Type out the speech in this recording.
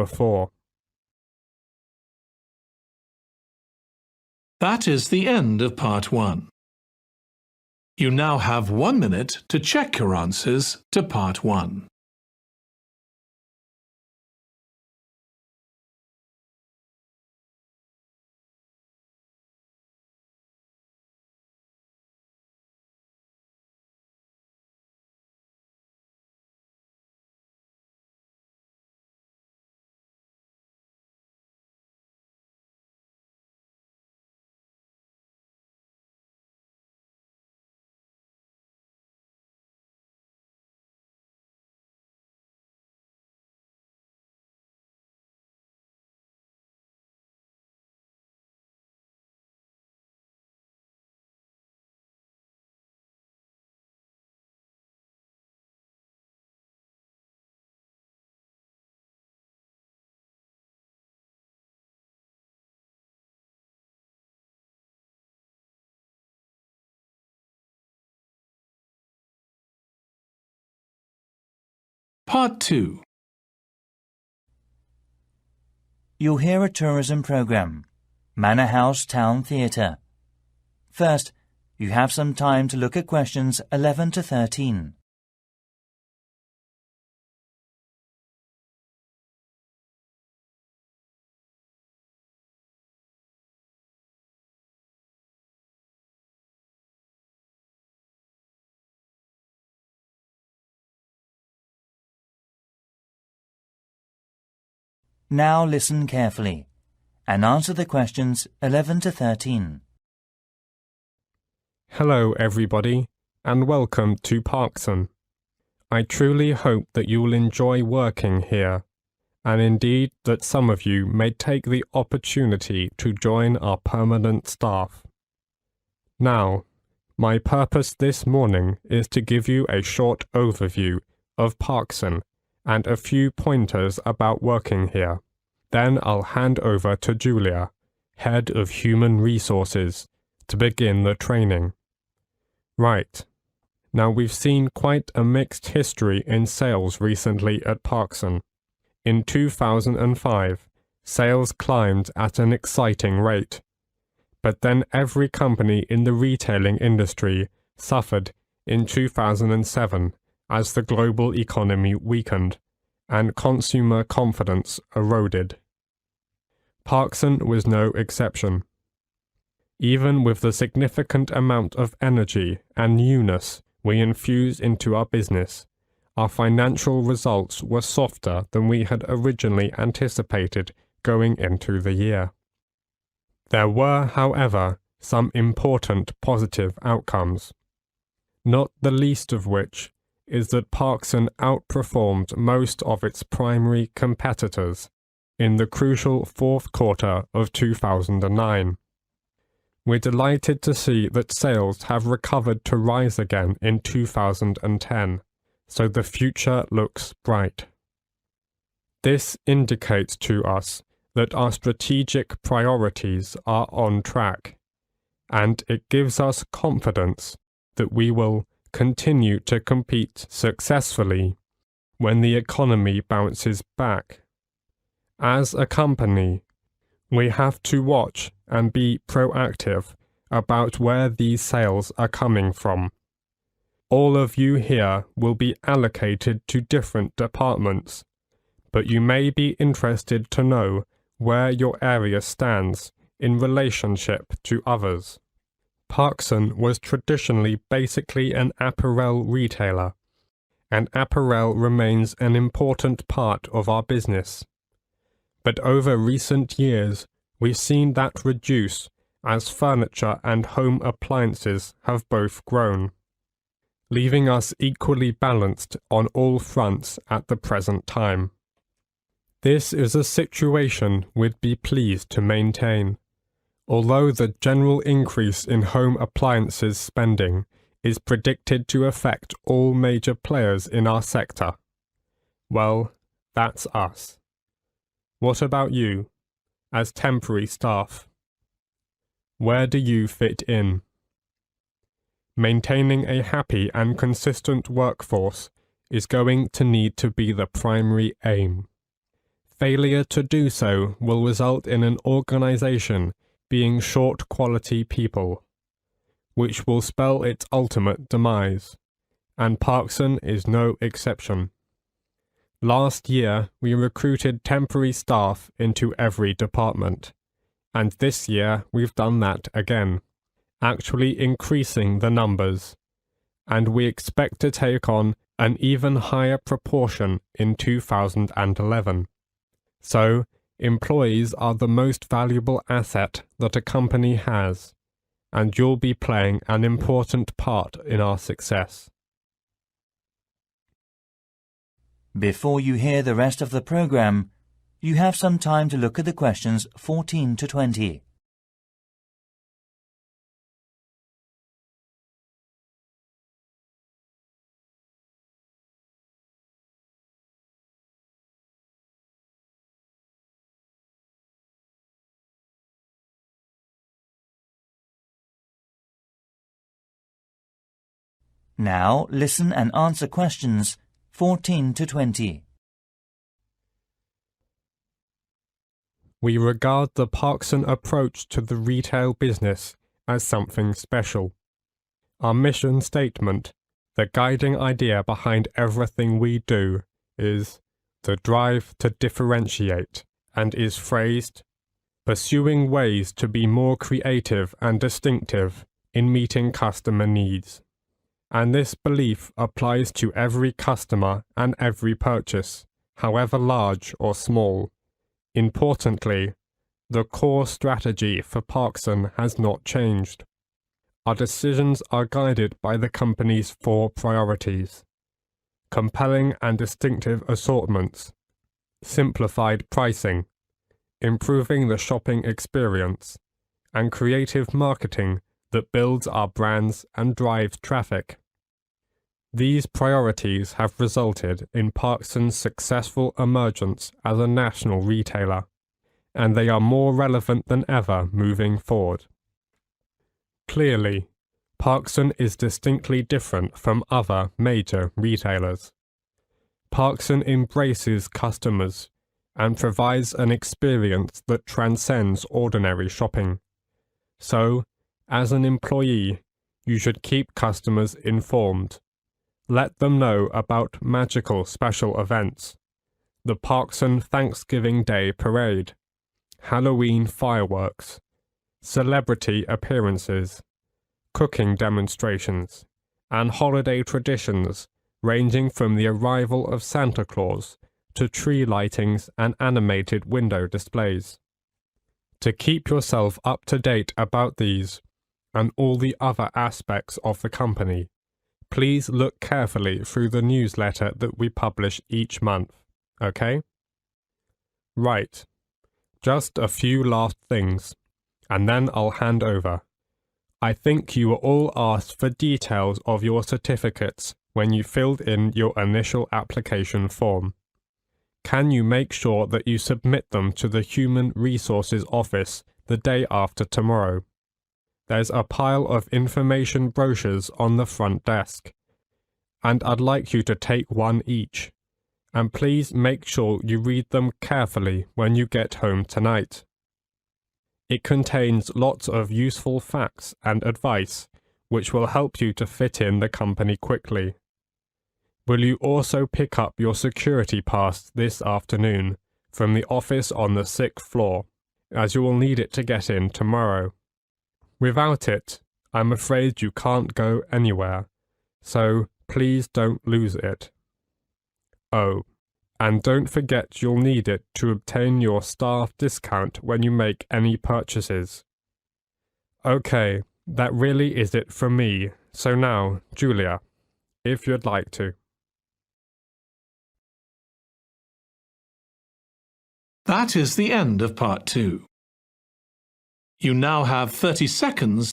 before. That is the end of Part 1. You now have 1 minute to check your answers to Part 1. Part 2. You'll hear a tourism program, Manor House Town Theatre. First, you have some time to look at questions 11 to 13. Now listen carefully and answer the questions 11 to 13. Hello everybody, and welcome to Parkson. I truly hope that you'll enjoy working here, and indeed that some of you may take the opportunity to join our permanent staff. Now, my purpose this morning is to give you a short overview of Parkson and a few pointers about working here. Then I'll hand over to Julia, Head of Human Resources, to begin the training. Right. Now we've seen quite a mixed history in sales recently at Parkson. In 2005, sales climbed at an exciting rate. But then every company in the retailing industry suffered in 2007 as the global economy weakened and consumer confidence eroded. Parkson was no exception. Even with the significant amount of energy and newness we infuse into our business, our financial results were softer than we had originally anticipated going into the year. There were, however, some important positive outcomes, not the least of which is that Parkson outperformed most of its primary competitors in the crucial fourth quarter of 2009. We're delighted to see that sales have recovered to rise again in 2010, so the future looks bright. This indicates to us that our strategic priorities are on track, and it gives us confidence that we will continue to compete successfully when the economy bounces back. As a company, we have to watch and be proactive about where these sales are coming from. All of you here will be allocated to different departments, but you may be interested to know where your area stands in relationship to others. Parkson was traditionally basically an apparel retailer, and apparel remains an important part of our business. But over recent years, we've seen that reduce as furniture and home appliances have both grown, leaving us equally balanced on all fronts at the present time. This is a situation we'd be pleased to maintain. Although the general increase in home appliances spending is predicted to affect all major players in our sector. Well, that's us. What about you, as temporary staff? Where do you fit in? Maintaining a happy and consistent workforce is going to need to be the primary aim. Failure to do so will result in an organization being short quality people, which will spell its ultimate demise, and Parkson is no exception. Last year, we recruited temporary staff into every department, and this year we've done that again, actually increasing the numbers, and we expect to take on an even higher proportion in 2011. So, employees are the most valuable asset that a company has, and you'll be playing an important part in our success. Before you hear the rest of the program, you have some time to look at the questions 14 to 20. Now listen and answer questions 14 to 20. We regard the Parkson approach to the retail business as something special. Our mission statement, the guiding idea behind everything we do, is the drive to differentiate, and is phrased, pursuing ways to be more creative and distinctive in meeting customer needs. And this belief applies to every customer and every purchase, however large or small. Importantly, the core strategy for Parkson has not changed. Our decisions are guided by the company's 4 priorities: compelling and distinctive assortments, simplified pricing, improving the shopping experience, and creative marketing that builds our brands and drives traffic. These priorities have resulted in Parkson's successful emergence as a national retailer, and they are more relevant than ever moving forward. Clearly, Parkson is distinctly different from other major retailers. Parkson embraces customers and provides an experience that transcends ordinary shopping. So, as an employee, you should keep customers informed. Let them know about magical special events, the Parkson Thanksgiving Day Parade, Halloween fireworks, celebrity appearances, cooking demonstrations, and holiday traditions ranging from the arrival of Santa Claus to tree lightings and animated window displays. To keep yourself up to date about these and all the other aspects of the company, please look carefully through the newsletter that we publish each month, okay? Right. Just a few last things, and then I'll hand over. I think you were all asked for details of your certificates when you filled in your initial application form. Can you make sure that you submit them to the Human Resources Office the day after tomorrow? There's a pile of information brochures on the front desk, and I'd like you to take one each, and please make sure you read them carefully when you get home tonight. It contains lots of useful facts and advice which will help you to fit in the company quickly. Will you also pick up your security pass this afternoon from the office on the 6th floor, as you will need it to get in tomorrow? Without it, I'm afraid you can't go anywhere, so please don't lose it. Oh, and don't forget you'll need it to obtain your staff discount when you make any purchases. Okay, that really is it from me, so now, Julia, if you'd like to. That is the end of part 2. You now have 30 seconds